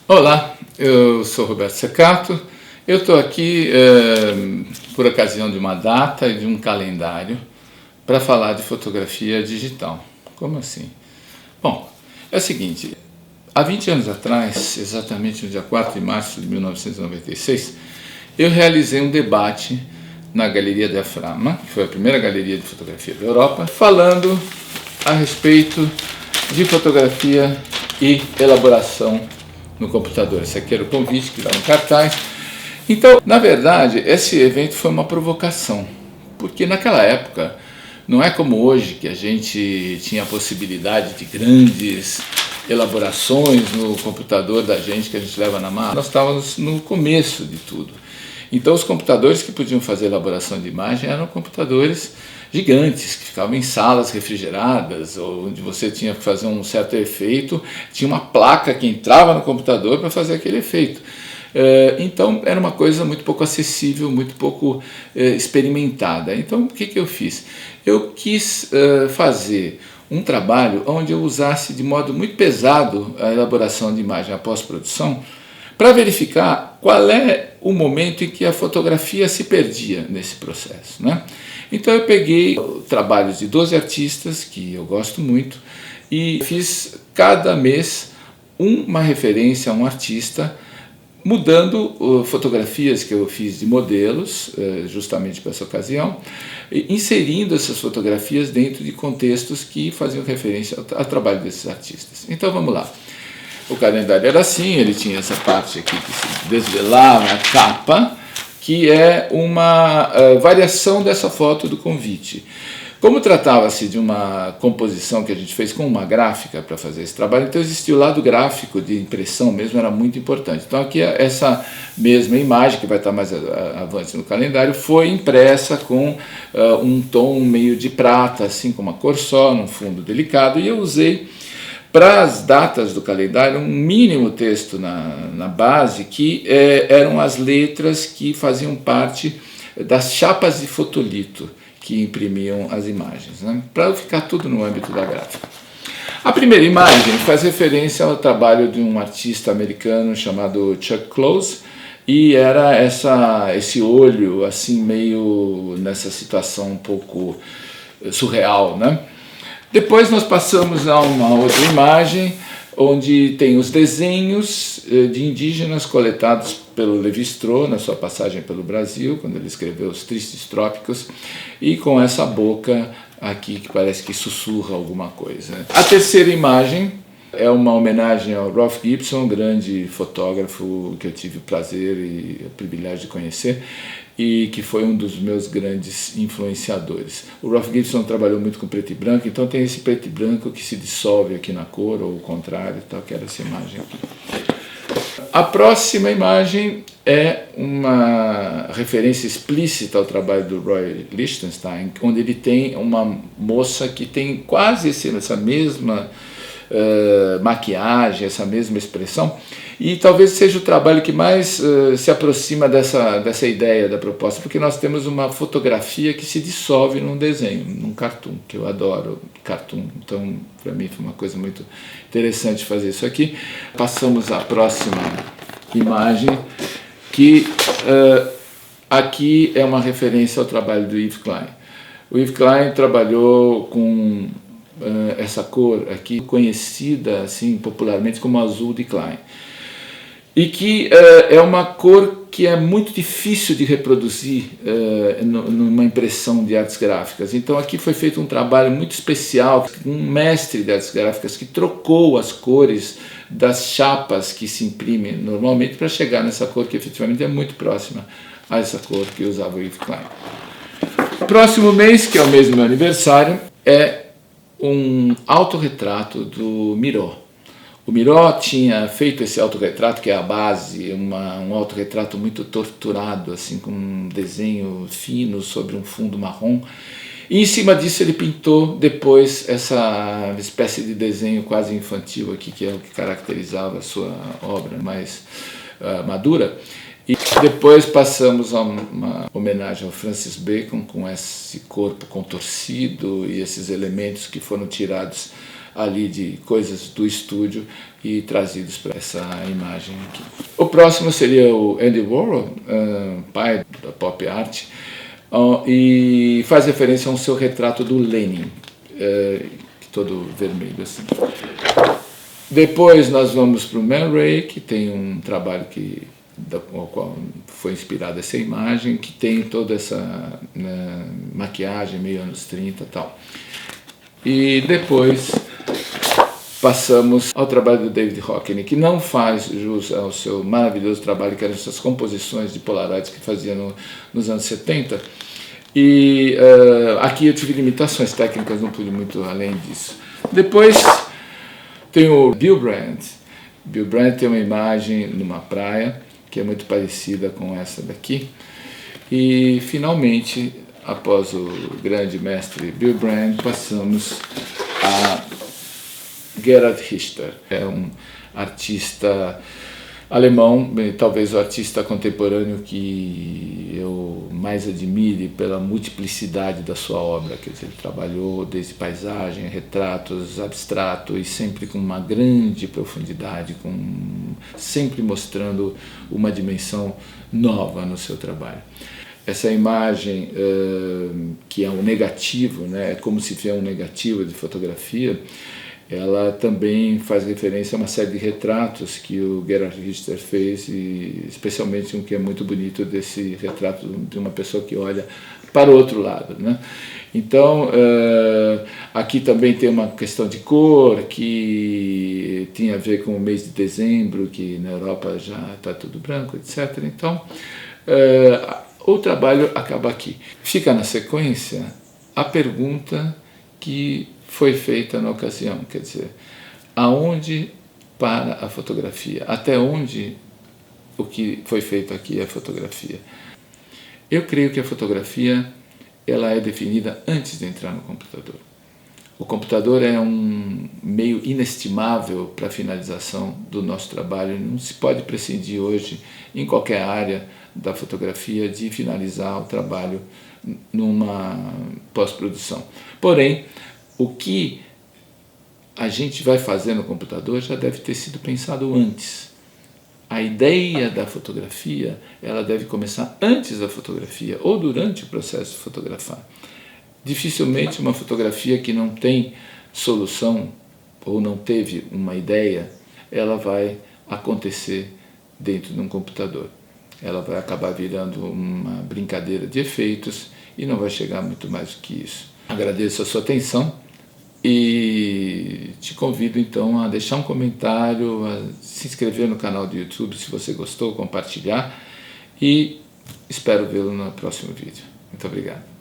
Olá, eu sou Roberto Secato. Eu estou aqui por ocasião de uma data e de um calendário para falar de fotografia digital. Como assim? Bom, é o seguinte, há 20 anos atrás, exatamente no dia 4 de março de 1996, eu realizei um debate na Galeria Diafragma, que foi a primeira galeria de fotografia da Europa, falando a respeito de fotografia e elaboração no computador. Esse aqui era o convite que estava no cartaz. Então, na verdade, esse evento foi uma provocação, porque naquela época, não é como hoje, que a gente tinha a possibilidade de grandes elaborações no computador da gente, que a gente leva na mala. Nós estávamos no começo de tudo. Então, os computadores que podiam fazer elaboração de imagem eram computadores gigantes, que ficavam em salas refrigeradas, ou onde você tinha que fazer um certo efeito, tinha uma placa que entrava no computador para fazer aquele efeito. Então era uma coisa muito pouco acessível, muito pouco experimentada. Então o que eu fiz? Eu quis fazer um trabalho onde eu usasse de modo muito pesado a elaboração de imagem, a pós-produção, para verificar qual é o momento em que a fotografia se perdia nesse processo, né? Então eu peguei trabalhos de 12 artistas, que eu gosto muito, e fiz cada mês uma referência a um artista, mudando fotografias que eu fiz de modelos, justamente para essa ocasião, inserindo essas fotografias dentro de contextos que faziam referência ao trabalho desses artistas. Então vamos lá. O calendário era assim, ele tinha essa parte aqui que se desvelava, a capa, que é uma variação dessa foto do convite. Como tratava-se de uma composição que a gente fez com uma gráfica para fazer esse trabalho, então existia o lado gráfico de impressão mesmo, era muito importante. Então aqui essa mesma imagem, que vai estar mais avante no calendário, foi impressa com um tom meio de prata, assim, com uma cor só, num fundo delicado, e eu usei para as datas do calendário um mínimo texto na base, que eram as letras que faziam parte das chapas de fotolito que imprimiam as imagens, né? Para ficar tudo no âmbito da gráfica. A primeira imagem faz referência ao trabalho de um artista americano chamado Chuck Close, e era esse olho assim meio nessa situação um pouco surreal, né? Depois nós passamos a uma outra imagem, onde tem os desenhos de indígenas coletados pelo Lévi-Strauss na sua passagem pelo Brasil, quando ele escreveu Os Tristes Trópicos, e com essa boca aqui que parece que sussurra alguma coisa. A terceira imagem é uma homenagem ao Ralph Gibson, grande fotógrafo que eu tive o prazer e o privilégio de conhecer, e que foi um dos meus grandes influenciadores. O Ralph Gibson trabalhou muito com preto e branco, então tem esse preto e branco que se dissolve aqui na cor, ou o contrário, tal, que era essa imagem aqui. A próxima imagem é uma referência explícita ao trabalho do Roy Lichtenstein, onde ele tem uma moça que tem quase essa mesma maquiagem, essa mesma expressão, e talvez seja o trabalho que mais se aproxima dessa ideia da proposta, porque nós temos uma fotografia que se dissolve num desenho, num cartoon, que eu adoro cartoon, então para mim foi uma coisa muito interessante fazer isso aqui. Passamos à próxima imagem, que aqui é uma referência ao trabalho do Yves Klein. O Yves Klein trabalhou com essa cor aqui, conhecida assim popularmente como azul de Klein, e que é uma cor que é muito difícil de reproduzir numa impressão de artes gráficas. Então aqui foi feito um trabalho muito especial, um mestre de artes gráficas que trocou as cores das chapas que se imprimem normalmente para chegar nessa cor que efetivamente é muito próxima a essa cor que usava o Yves Klein. Próximo mês, que é o mês do meu aniversário, é um autorretrato do Miró. O Miró tinha feito esse autorretrato, que é a base, um autorretrato muito torturado, assim, com um desenho fino sobre um fundo marrom. E em cima disso ele pintou depois essa espécie de desenho quase infantil aqui, que é o que caracterizava a sua obra mais madura. E depois passamos a uma homenagem ao Francis Bacon, com esse corpo contorcido e esses elementos que foram tirados ali de coisas do estúdio e trazidos para essa imagem aqui. O próximo seria o Andy Warhol, pai da pop art, e faz referência ao seu retrato do Lenin, todo vermelho assim. Depois nós vamos para o Man Ray, que tem um trabalho ao qual foi inspirada essa imagem, que tem toda essa maquiagem meio anos 30 e tal. E depois passamos ao trabalho do David Hockney, que não faz jus ao seu maravilhoso trabalho, que eram essas composições de Polaroids que fazia nos anos 70. E aqui eu tive limitações técnicas, não pude muito além disso. Depois tem o Bill Brandt. Bill Brandt tem uma imagem numa praia, que é muito parecida com essa daqui. E finalmente, após o grande mestre Bill Brandt, passamos a Gerhard Richter. É um artista alemão, talvez o artista contemporâneo que eu mais admire pela multiplicidade da sua obra. Quer dizer, ele trabalhou desde paisagem, retratos, abstrato, e sempre com uma grande profundidade, sempre mostrando uma dimensão nova no seu trabalho. Essa imagem, que é um negativo, né, é como se fosse um negativo de fotografia, ela também faz referência a uma série de retratos que o Gerhard Richter fez, e especialmente um que é muito bonito, desse retrato de uma pessoa que olha para o outro lado, né? Então, aqui também tem uma questão de cor, que tinha a ver com o mês de dezembro, que na Europa já está tudo branco, etc. Então, o trabalho acaba aqui. Fica na sequência a pergunta que foi feita na ocasião, quer dizer, aonde para a fotografia? Até onde o que foi feito aqui é a fotografia? Eu creio que a fotografia ela é definida antes de entrar no computador. O computador é um meio inestimável para a finalização do nosso trabalho. Não se pode prescindir hoje, em qualquer área da fotografia, de finalizar o trabalho numa pós-produção. Porém, o que a gente vai fazer no computador já deve ter sido pensado antes. A ideia da fotografia, ela deve começar antes da fotografia ou durante o processo de fotografar. Dificilmente uma fotografia que não tem solução ou não teve uma ideia, ela vai acontecer dentro de um computador. Ela vai acabar virando uma brincadeira de efeitos e não vai chegar muito mais do que isso. Agradeço a sua atenção e te convido então a deixar um comentário, a se inscrever no canal do YouTube se você gostou, compartilhar, e espero vê-lo no próximo vídeo. Muito obrigado.